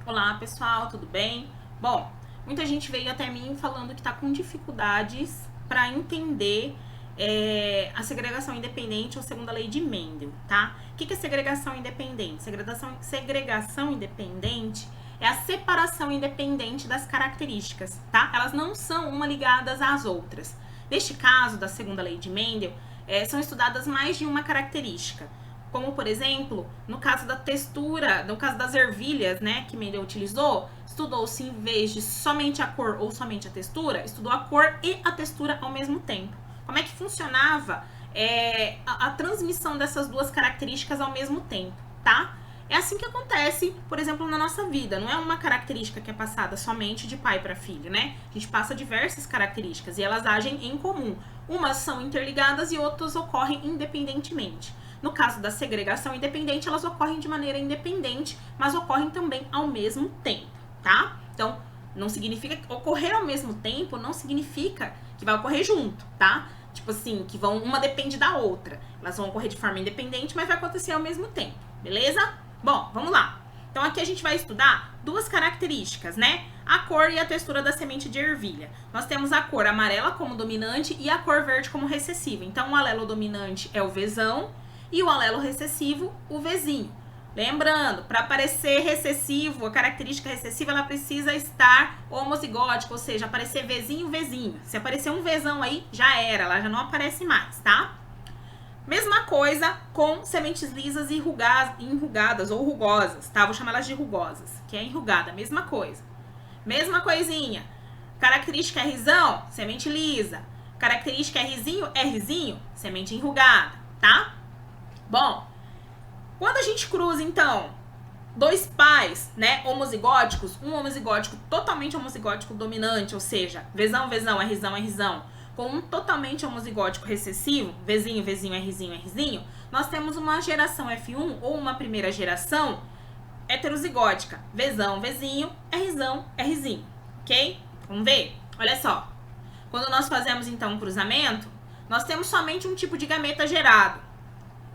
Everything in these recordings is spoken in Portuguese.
Olá pessoal, tudo bem? Bom, muita gente veio até mim falando que está com dificuldades para entender a segregação independente ou segundo a lei de Mendel, tá? O que é segregação independente? Segregação independente é a separação independente das características, tá? Elas não são uma ligadas às outras. Neste caso, da segunda lei de Mendel, são estudadas mais de uma característica. Como, por exemplo, no caso da textura, no caso das ervilhas, né, que Mendel utilizou, estudou-se, em vez de somente a cor ou somente a textura, estudou a cor e a textura ao mesmo tempo. Como é que funcionava a transmissão dessas duas características ao mesmo tempo, tá? É assim que acontece, por exemplo, na nossa vida. Não é uma característica que é passada somente de pai para filho, né? A gente passa diversas características e elas agem em comum. Umas são interligadas e outras ocorrem independentemente. No caso da segregação independente, elas ocorrem de maneira independente, mas ocorrem também ao mesmo tempo, tá? Então, não significa ocorrer ao mesmo tempo, não significa que vai ocorrer junto, tá? Tipo assim, que uma depende da outra. Elas vão ocorrer de forma independente, mas vai acontecer ao mesmo tempo, beleza? Bom, vamos lá. Então, aqui a gente vai estudar duas características, né? A cor e a textura da semente de ervilha. Nós temos a cor amarela como dominante e a cor verde como recessiva. Então, o alelo dominante é o Vzão e o alelo recessivo, o Vzinho. Lembrando, para aparecer recessivo, a característica recessiva, ela precisa estar homozigótica, ou seja, aparecer Vzinho, Vzinho. Se aparecer um Vzão aí, já era, ela já não aparece mais, tá? Mesma coisa com sementes lisas e enrugadas ou rugosas, tá? Vou chamar elas de rugosas, que é enrugada, mesma coisa. Mesma coisinha. Característica Rzão, semente lisa. Característica Rzinho, semente enrugada, tá? Bom, quando a gente cruza, então, dois pais, né, homozigóticos, um homozigótico totalmente homozigótico dominante, ou seja, Vzão, Rzão, com um totalmente homozigótico recessivo, Vzinho, Rzinho, nós temos uma geração F1 ou uma primeira geração heterozigótica, Vzão, Vzinho, Rzinho, ok? Vamos ver? Olha só. Quando nós fazemos, então, um cruzamento, nós temos somente um tipo de gameta gerado.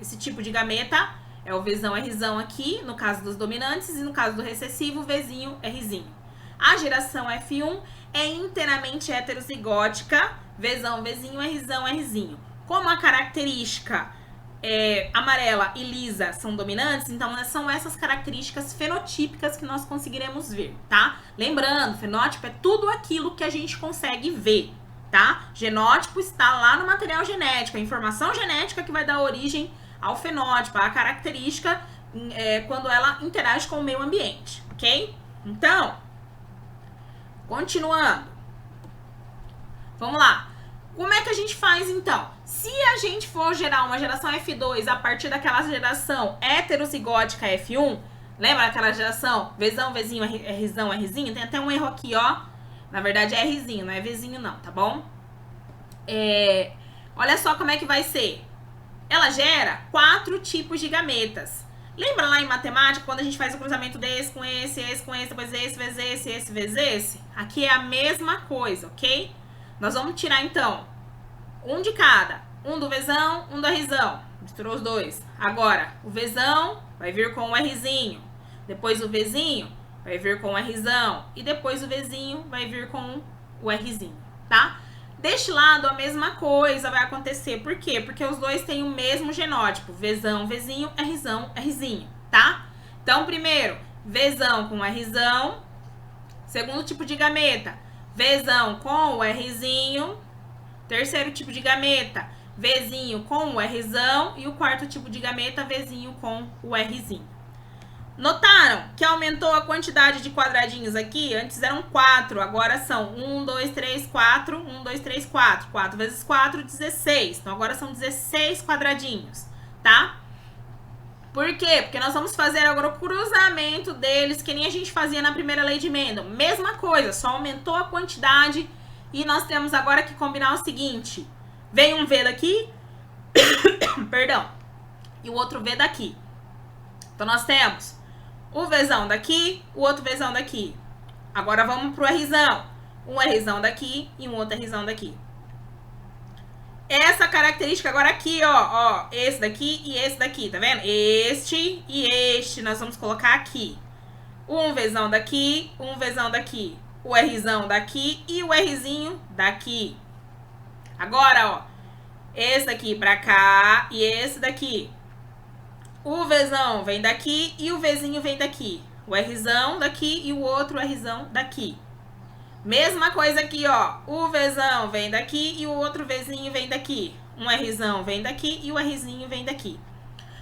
Esse tipo de gameta é o Vzão, Rzão aqui, no caso dos dominantes, e no caso do recessivo, Vzinho, Rzinho. A geração F1 é inteiramente heterozigótica, Vzão, Rzinho. Como a característica amarela e lisa são dominantes, então são essas características fenotípicas que nós conseguiremos ver, tá? Lembrando, fenótipo é tudo aquilo que a gente consegue ver, tá? Genótipo está lá no material genético, a informação genética que vai dar origem ao fenótipo, a característica quando ela interage com o meio ambiente, ok? Então, continuando. Vamos lá. Como é que a gente faz, então? Se a gente for gerar uma geração F2 a partir daquela geração heterozigótica F1, lembra aquela geração Vzão, Vzinho, Rzinho? Tem até um erro aqui, ó. Na verdade é Rzinho, não é Vzinho não, tá bom? Olha só como é que vai ser. Ela gera 4 tipos de gametas. Lembra lá em matemática, quando a gente faz o cruzamento desse com esse, depois esse vezes esse? Aqui é a mesma coisa, ok? Nós vamos tirar, então, um de cada. Um do Vzão, um do Rzão. Misturou os dois. Agora, o Vzão vai vir com o Rzinho. Depois o Vzinho vai vir com o Rzão. E depois o Vzinho vai vir com o Rzinho, tá? Deste lado, a mesma coisa vai acontecer. Por quê? Porque os dois têm o mesmo genótipo. Vzão, Vzinho, Rzão, Rzinho, tá? Então, primeiro, Vzão com Rzão. Segundo tipo de gameta, Vzão com o Rzinho. Terceiro tipo de gameta, Vzinho com o Rzão. E o quarto tipo de gameta, Vzinho com o Rzinho. Notaram que aumentou a quantidade de quadradinhos aqui? Antes eram 4, agora são 1, 2, 3, 4, 1, 2, 3, 4. 4 vezes 4, 16. Então, agora são 16 quadradinhos, tá? Por quê? Porque nós vamos fazer agora o cruzamento deles, que nem a gente fazia na primeira lei de Mendel. Mesma coisa, só aumentou a quantidade e nós temos agora que combinar o seguinte. Vem um V daqui, perdão, e o outro V daqui. Então, nós temos o Vzão daqui, o outro Vzão daqui. Agora vamos pro Rzão. Um Rzão daqui e um outro Rzão daqui. Essa característica agora aqui, ó, esse daqui e esse daqui, tá vendo? Este e este nós vamos colocar aqui. um Vzão daqui, um Vzão daqui, o Rzão daqui e o Rzinho daqui. Agora, ó, esse daqui pra cá e esse daqui. O Vzão vem daqui e o Vzinho vem daqui. O Rzão daqui e o outro Rzão daqui. Mesma coisa aqui, ó. O Vzão vem daqui e o outro Vzinho vem daqui. Um Rzão vem daqui e o Rzinho vem daqui.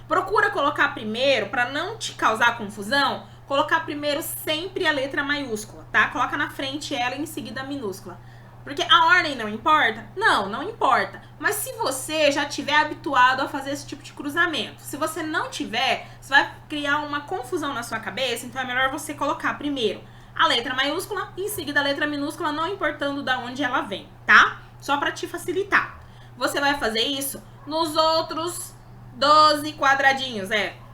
Procura colocar primeiro, para não te causar confusão, colocar primeiro sempre a letra maiúscula, tá? Coloca na frente ela e em seguida a minúscula. Porque a ordem não importa? Não, não importa. Mas se você já tiver habituado a fazer esse tipo de cruzamento, se você não tiver, você vai criar uma confusão na sua cabeça, então é melhor você colocar primeiro a letra maiúscula e em seguida a letra minúscula, não importando de onde ela vem, tá? Só para te facilitar. Você vai fazer isso nos outros 12 quadradinhos,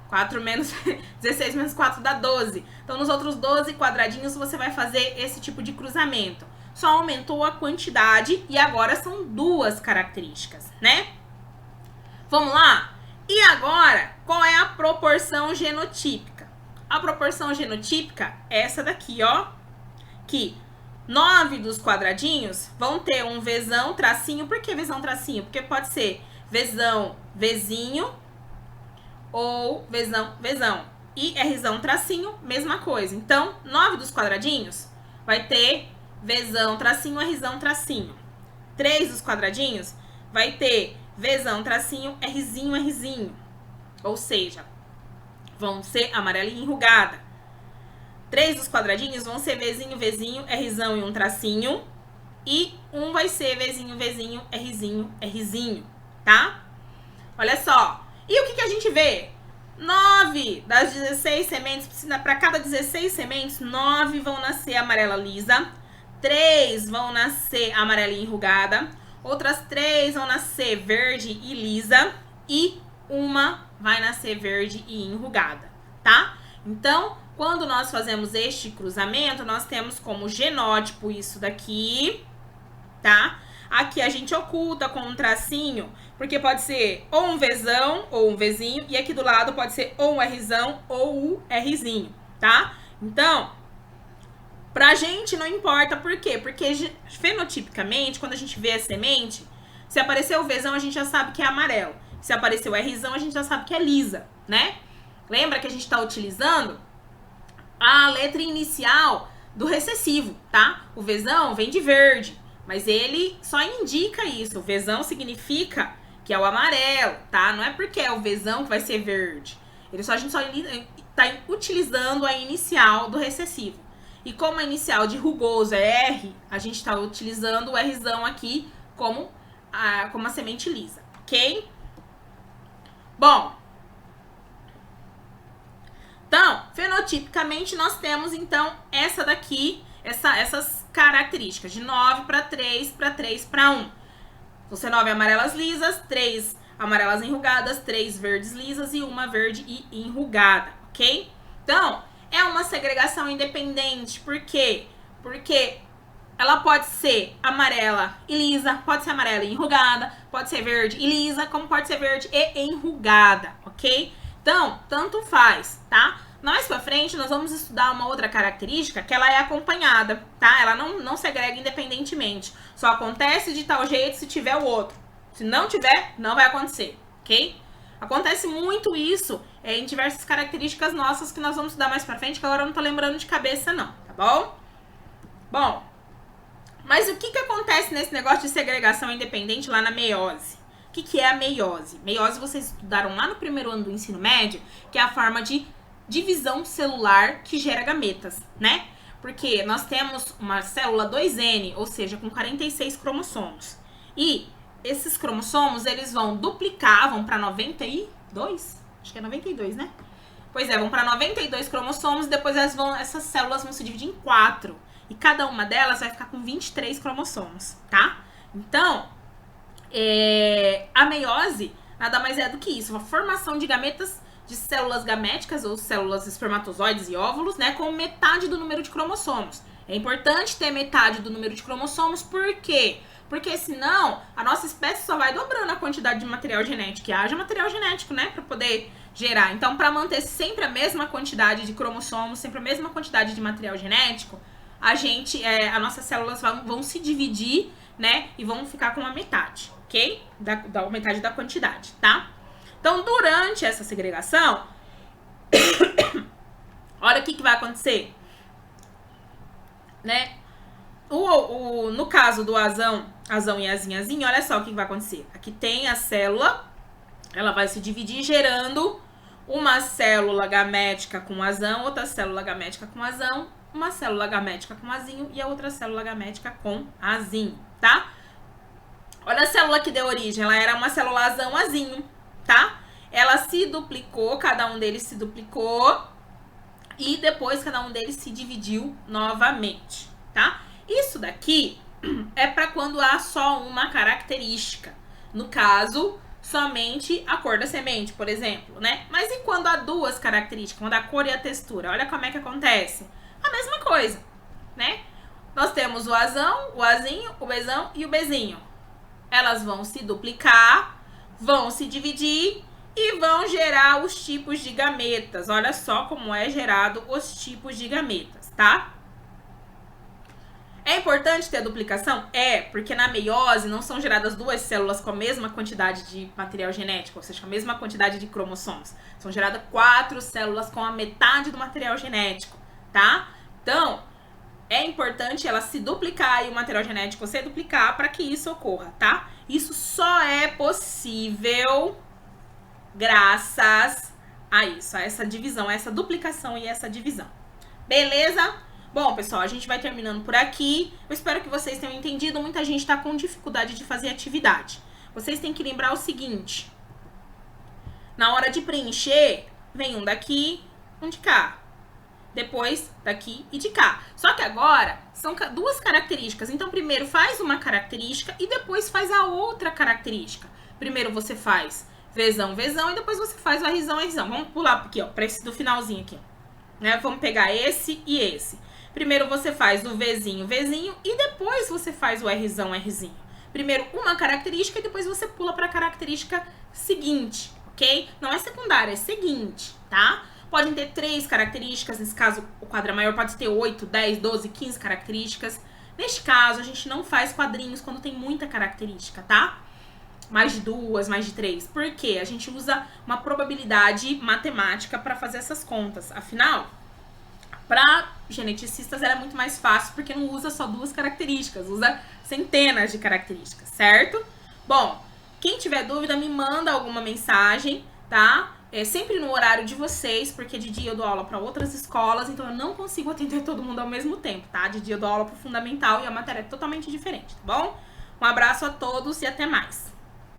4 menos 16 menos 4 dá 12. Então, nos outros 12 quadradinhos, você vai fazer esse tipo de cruzamento. Só aumentou a quantidade e agora são duas características, né? Vamos lá? E agora, qual é a proporção genotípica? A proporção genotípica é essa daqui, ó. Que 9 dos quadradinhos vão ter um Vzão, tracinho. Por que Vzão, tracinho? Porque pode ser Vzão, Vzinho ou Vzão, Vzão. E Rzão, tracinho, mesma coisa. Então, 9 dos quadradinhos vai ter Vzão, tracinho, Rzão, tracinho. 3 dos quadradinhos vai ter Vzão, tracinho, Rzinho, Rzinho. Ou seja, vão ser amarelinha enrugada. 3 dos quadradinhos vão ser Vzinho, Vzinho, Rzão e um tracinho. E um vai ser Vzinho, Vzinho, Rzinho, Rzinho, tá? Olha só. E o que a gente vê? 9 das 16 sementes, para cada 16 sementes, 9 vão nascer amarela lisa. 3 vão nascer amarelinha enrugada. Outras 3 vão nascer verde e lisa. E uma vai nascer verde e enrugada, tá? Então, quando nós fazemos este cruzamento, nós temos como genótipo isso daqui, tá? Aqui a gente oculta com um tracinho, porque pode ser ou um Vzão ou um Vzinho, e aqui do lado pode ser ou um Rzão ou o Rzinho, tá? Então, pra gente não importa por quê? Porque fenotipicamente, quando a gente vê a semente, se aparecer o Vzão, a gente já sabe que é amarelo. Se aparecer o Rzão, a gente já sabe que é lisa, né? Lembra que a gente tá utilizando a letra inicial do recessivo, tá? O Vzão vem de verde, mas ele só indica isso. O Vzão significa que é o amarelo, tá? Não é porque é o Vzão que vai ser verde. A gente só tá utilizando a inicial do recessivo. E como a inicial de rugoso é R, a gente tá utilizando o Rzão aqui como a semente lisa, ok? Bom, então, fenotipicamente, nós temos, então, essa daqui, essas características, de 9 para 3, para 3 para 1. Vão ser 9 amarelas lisas, 3 amarelas enrugadas, 3 verdes lisas e uma verde e enrugada, ok? Então, é uma segregação independente, por quê? Porque ela pode ser amarela e lisa, pode ser amarela e enrugada, pode ser verde e lisa, como pode ser verde e enrugada, ok? Então, tanto faz, tá? Mais pra frente, nós vamos estudar uma outra característica que ela é acompanhada, tá? Ela não segrega independentemente. Só acontece de tal jeito se tiver o outro. Se não tiver, não vai acontecer, ok? Acontece muito isso em diversas características nossas que nós vamos estudar mais pra frente, que agora eu não tô lembrando de cabeça não, tá bom? Bom, mas o que acontece nesse negócio de segregação independente lá na meiose? O que é a meiose? Meiose vocês estudaram lá no primeiro ano do ensino médio, que é a forma de divisão celular que gera gametas, né? Porque nós temos uma célula 2N, ou seja, com 46 cromossomos. E esses cromossomos, eles vão duplicar, vão para 92? Acho que é 92, né? Pois é, vão para 92 cromossomos, depois essas células vão se dividir em 4. E cada uma delas vai ficar com 23 cromossomos, tá? Então, a meiose nada mais é do que isso, uma formação de gametas de células gaméticas ou células espermatozoides e óvulos, né, com metade do número de cromossomos. É importante ter metade do número de cromossomos, por quê? Porque senão a nossa espécie só vai dobrando a quantidade de material genético. E haja material genético, né? Pra poder gerar. Então, pra manter sempre a mesma quantidade de cromossomos, sempre a mesma quantidade de material genético, as nossas células vão se dividir, né? E vão ficar com uma metade, ok? Da metade da quantidade, tá? Então, durante essa segregação, olha o que vai acontecer, né? No caso do azão e azinho, olha só o que vai acontecer. Aqui tem a célula, ela vai se dividir gerando uma célula gamética com azão, outra célula gamética com azão, uma célula gamética com azinho e a outra célula gamética com azinho, tá? Olha a célula que deu origem, ela era uma célula azão-azinho, tá? Ela se duplicou, cada um deles se duplicou e depois cada um deles se dividiu novamente, tá? Isso daqui é para quando há só uma característica. No caso, somente a cor da semente, por exemplo, né? Mas e quando há duas características, quando a cor e a textura? Olha como é que acontece. A mesma coisa, né? Nós temos o azão, o azinho, o bezão e o bezinho. Elas vão se duplicar, vão se dividir e vão gerar os tipos de gametas. Olha só como é gerado os tipos de gametas, tá? É importante ter a duplicação? É, porque na meiose não são geradas duas células com a mesma quantidade de material genético, ou seja, com a mesma quantidade de cromossomos. São geradas 4 células com a metade do material genético, tá? Então, é importante ela se duplicar e o material genético se duplicar para que isso ocorra, tá? Isso só é possível graças a isso, a essa divisão, a essa duplicação e essa divisão. Beleza? Bom, pessoal, a gente vai terminando por aqui. Eu espero que vocês tenham entendido. Muita gente está com dificuldade de fazer atividade. Vocês têm que lembrar o seguinte. Na hora de preencher, vem um daqui, um de cá. Depois daqui e de cá. Só que agora são duas características. Então, primeiro faz uma característica e depois faz a outra característica. Primeiro você faz Vzão, Vzão e depois você faz o Rzão, Rzão. Vamos pular aqui, ó, para esse do finalzinho aqui. Né? Vamos pegar esse e esse. Primeiro você faz o Vzinho, Vzinho e depois você faz o Rzão, Rzinho. Primeiro uma característica e depois você pula para a característica seguinte, ok? Não é secundária, é seguinte, tá? Podem ter 3 características, nesse caso o quadro maior pode ter 8, 10, 12, 15 características. Neste caso a gente não faz quadrinhos quando tem muita característica, tá? Mais de 2, mais de 3. Por quê? A gente usa uma probabilidade matemática para fazer essas contas. Afinal, para geneticistas era muito mais fácil porque não usa só 2 características, usa centenas de características, certo? Bom, quem tiver dúvida me manda alguma mensagem, tá? É sempre no horário de vocês, porque de dia eu dou aula para outras escolas, então eu não consigo atender todo mundo ao mesmo tempo, tá? De dia eu dou aula para o fundamental e a matéria é totalmente diferente, tá bom? Um abraço a todos e até mais!